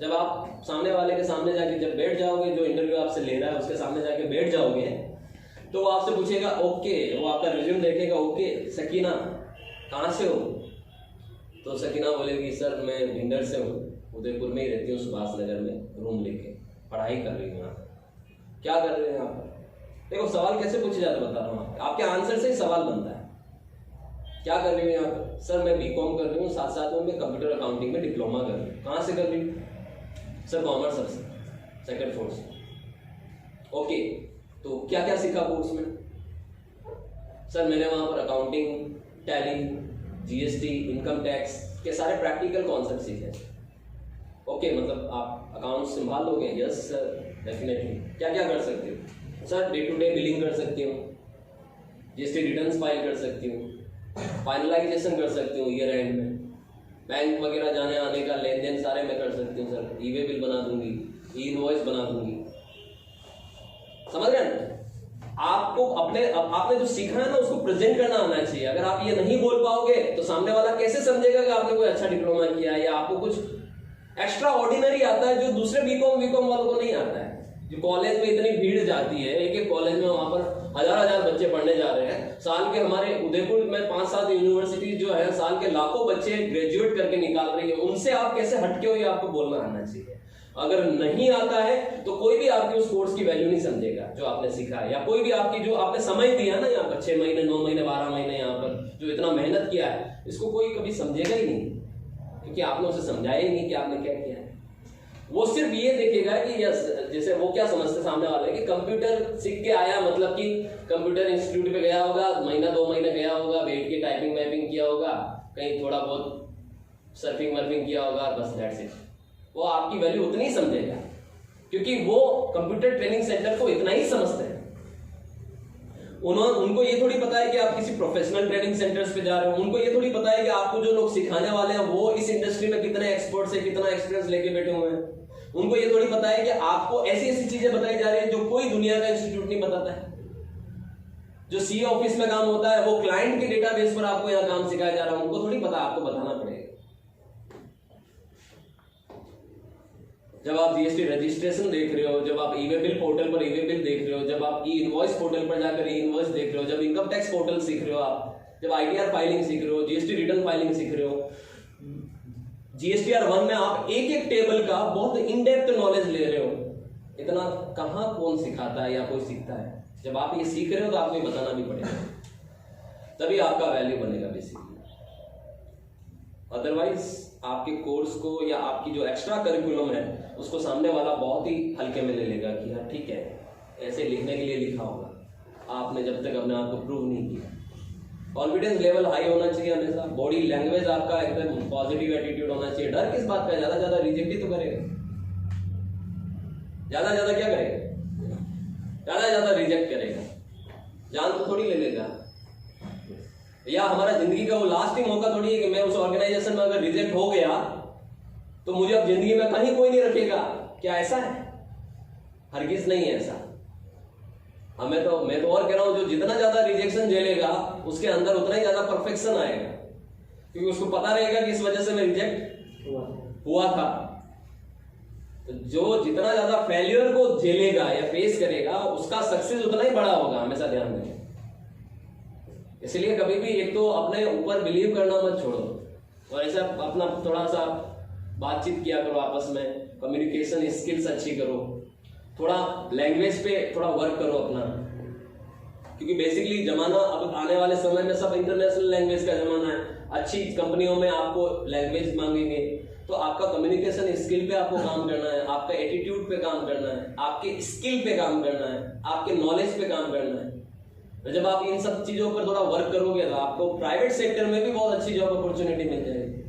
जब आप सामने वाले के सामने जाके जब बैठ जाओगे, जो इंटरव्यू आपसे ले रहा है उसके सामने जाके बैठ जाओगे, तो वो आपसे पूछेगा ओके, वो आपका रिज्यूम देखेगा, ओके सकीना कहाँ से हो? तो सकीना बोलेगी सर मैं भिंडर से हूँ, उदयपुर में ही रहती हूँ, सुभाष नगर में रूम लेके पढ़ाई कर रही हूँ यहाँ पर। क्या कर रहे हैं यहाँ पर? देखो सवाल कैसे पूछे जाते बता रहा हूँ, आपके आंसर से ही सवाल बनता है। क्या कर रही हूँ यहाँ पर? सर मैं बीकॉम कर रही हूँ, साथ साथ में मैं कंप्यूटर अकाउंटिंग में डिप्लोमा कर रही हूँ। कहाँ से कर रही हूँ? सर कॉमर्स से, सेकंड फोर्थ से। ओके, तो क्या क्या सीखा कोर्स में? सर मैंने वहाँ पर accounting, tally, GST, income tax के सारे प्रैक्टिकल कॉन्सेप्ट सीखे। ओके, मतलब आप अकाउंट संभाल लोगे? Yes sir definitely. क्या क्या कर सकते हो? Sir day to day billing कर सकती हूँ, जीएसटी रिटर्न्स फाइल कर सकती हूँ, फाइनलाइजेशन कर सकती हूँ ईयर एंड में, बैंक वगैरह जाने आने का लेन देन सारे मैं कर सकती हूँ सर, ई वे बिल बना दूंगी, ई इनवॉइस बना दूंगी। समझ रहे हैं? आपको आपने जो सीखा है ना उसको प्रेजेंट करना आना चाहिए। अगर आप ये नहीं बोल पाओगे तो सामने वाला कैसे समझेगा कि आपने कोई अच्छा डिप्लोमा किया है या आपको कुछ एक्स्ट्रा ऑर्डिनरी आता है जो दूसरे बीकॉम वालों को नहीं आता है। जो कॉलेज में इतनी भीड़ जाती है, एक एक कॉलेज में वहां पर हजार बच्चे पढ़ने जा रहे हैं। साल के हमारे उदयपुर में 5-7 यूनिवर्सिटी जो है साल के लाखों बच्चे ग्रेजुएट करके निकाल रही है। उनसे आप कैसे हटके हो ये आपको बोलना आना चाहिए। अगर नहीं आता है तो कोई भी आपके उस कोर्स की वैल्यू नहीं समझेगा जो आपने सीखा है, या कोई भी आपकी जो आपने समय दिया ना यहाँ पर 6 महीने 9 महीने 12 महीने यहाँ पर जो इतना मेहनत किया है, इसको कोई कभी समझेगा ही नहीं, क्योंकि आपने उसे समझाया ही नहीं कि आपने क्या किया है। वो सिर्फ ये देखेगा कि यस, जैसे वो क्या समझते सामने वाले कि कंप्यूटर सीख के आया, मतलब कि कंप्यूटर इंस्टीट्यूट पे गया होगा, महीना 2 महीने गया होगा, बैठ के टाइपिंग वाइपिंग किया होगा, कहीं थोड़ा बहुत सर्फिंग वर्फिंग किया होगा, बस दैट्स इट। वो आपकी वैल्यू उतनी ही समझेगा, क्योंकि वो कंप्यूटर ट्रेनिंग सेंटर को इतना ही समझते हैं। उनको ये थोड़ी पता है कि आप किसी प्रोफेशनल ट्रेनिंग सेंटर्स पे जा रहे हो। उनको ये थोड़ी पता है कि आपको जो लोग सिखाने वाले हैं वो इस इंडस्ट्री में कितने एक्सपर्ट्स है, कितना एक्सपीरियंस लेके बैठे हुए हैं। उनको ये थोड़ी पता है कि आपको ऐसी ऐसी चीजें बताई जा रही है जो कोई दुनिया का इंस्टीट्यूट नहीं बताता है। जो सीए ऑफिस में काम होता है वो क्लाइंट के डेटाबेस पर आपको यहाँ काम सिखाया जा रहा है, उनको थोड़ी पता, आपको बताना पड़ेगा। जब आप जीएसटी रजिस्ट्रेशन देख रहे हो, जब आप ई वे बिल पोर्टल पर ई वे बिल देख रहे हो, जब आप ई इनवॉइस पोर्टल पर जाकर ई इनवॉइस देख रहे हो, जब इनकम टैक्स पोर्टल सीख रहे हो, आप जब आईटीआर फाइलिंग सीख रहे हो, जीएसटी रिटर्न फाइलिंग सीख रहे हो, जीएसटीआर 1 में आप एक एक टेबल का बहुत इन डेप्थ नॉलेज ले रहे हो, इतना कहां कौन सिखाता है या कोई सीखता है। जब आप ये सीख रहे हो तो आपको ये बताना भी पड़ेगा, तभी आपका वैल्यू बनेगा बेसिकली। अदरवाइज आपके कोर्स को या आपकी जो एक्स्ट्रा करिकुलम है उसको सामने वाला बहुत ही हल्के में ले लेगा कि हाँ ठीक है, ऐसे लिखने के लिए लिखा होगा, आपने जब तक अपने आप को प्रूव नहीं किया। कॉन्फिडेंस लेवल हाई होना चाहिए हमेशा, बॉडी लैंग्वेज आपका एकदम पॉजिटिव एटीट्यूड होना चाहिए। डर किस बात का? ज्यादा रिजेक्ट ही तो करेगा, ज्यादा क्या करेगा? ज्यादा रिजेक्ट करेगा, जान तो थोड़ी ले लेगा। या हमारा जिंदगी का वो लास्ट ही मौका थोड़ी है कि मैं उस ऑर्गेनाइजेशन में अगर रिजेक्ट हो गया तो मुझे अब जिंदगी में कहीं कोई नहीं रखेगा। क्या ऐसा है? हरगिज नहीं है ऐसा। मैं तो और कह रहा हूं, जो जितना ज्यादा रिजेक्शन झेलेगा उसके अंदर उतना ही ज्यादा परफेक्शन आएगा, क्योंकि उसको पता रहेगा कि इस वजह से मैं रिजेक्ट हुआ था। तो जो जितना ज्यादा फेल्यूर को झेलेगा या फेस करेगा उसका सक्सेस उतना ही बड़ा होगा, हमेशा ध्यान रखें। इसलिए कभी भी एक तो अपने ऊपर बिलीव करना मत छोड़ो, और ऐसा अपना थोड़ा सा बातचीत किया करो आपस में, कम्युनिकेशन स्किल्स अच्छी करो, थोड़ा लैंग्वेज पे थोड़ा वर्क करो अपना, क्योंकि बेसिकली जमाना अब आने वाले समय में सब इंटरनेशनल लैंग्वेज का जमाना है। अच्छी कंपनियों में आपको लैंग्वेज मांगेंगे, तो आपका कम्युनिकेशन स्किल पे आपको काम करना है, आपका एटीट्यूड पे काम करना है, आपके स्किल पे काम करना है, आपके नॉलेज पे काम करना है। तो जब आप इन सब चीजों पर थोड़ा वर्क करोगे तो आपको प्राइवेट सेक्टर में भी बहुत अच्छी जॉब अपॉर्चुनिटी मिल जाएगी।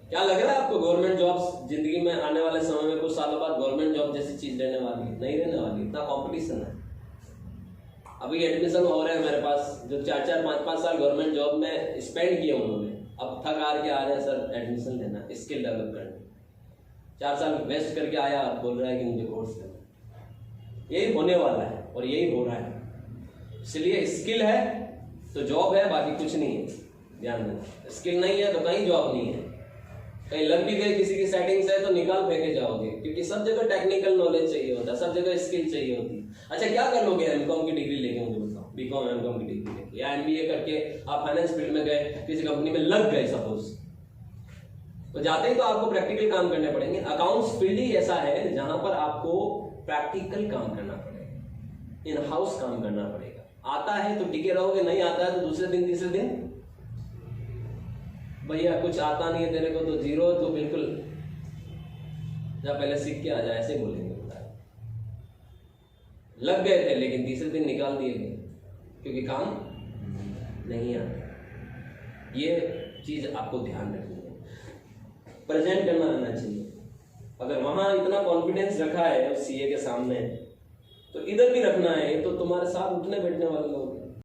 क्या लग रहा है आपको गवर्नमेंट जॉब्स जिंदगी में आने वाले समय में कुछ सालों बाद गवर्नमेंट जॉब जैसी चीज रहने वाली है? नहीं रहने वाली, इतना कंपटीशन है। अभी एडमिशन हो रहे हैं मेरे पास जो 4-4 5-5 साल गवर्नमेंट जॉब में स्पेंड किए उन्होंने, अब थक हार के आ रहे हैं सर एडमिशन लेना, स्किल डेवलप करना। 4 साल वेस्ट करके आया, बोल रहा है कि मुझे कोर्स करना। यही होने वाला है और यही हो रहा है। इसलिए स्किल है तो जॉब है, बाकी कुछ नहीं है। ध्यान देना, स्किल नहीं है तो कहीं जॉब नहीं है। कहीं लग भी गए किसी की सेटिंग्स है तो निकाल फेंके जाओगे, क्योंकि सब जगह टेक्निकल नॉलेज चाहिए होता है, सब जगह स्किल चाहिए होती है। अच्छा क्या कर लोगे एमकॉम की डिग्री लेके, मुझे बताओ, बीकॉम एमकॉम की डिग्री लेके या एमबीए करके आप फाइनेंस फील्ड में गए, किसी कंपनी में लग गए सपोज, तो जाते ही तो आपको प्रैक्टिकल काम करने पड़ेंगे। अकाउंट्स फील्ड ही ऐसा है जहां पर आपको प्रैक्टिकल काम करना पड़ेगा, इन हाउस काम करना पड़ेगा। आता है तो टिके रहोगे, नहीं आता है तो दूसरे दिन तीसरे दिन भैया कुछ आता नहीं है तेरे को तो जीरो, तो बिल्कुल जा पहले सीख के आ जा, ऐसे बोलेंगे। लग गए थे लेकिन तीसरे दिन निकाल दिए गए क्योंकि काम नहीं आता। ये चीज आपको ध्यान रखनी है, प्रेजेंट करना आना चाहिए। अगर वहां इतना कॉन्फिडेंस रखा है सीए के सामने, तो इधर भी रखना है। तो तुम्हारे साथ उठने बैठने वाले लोग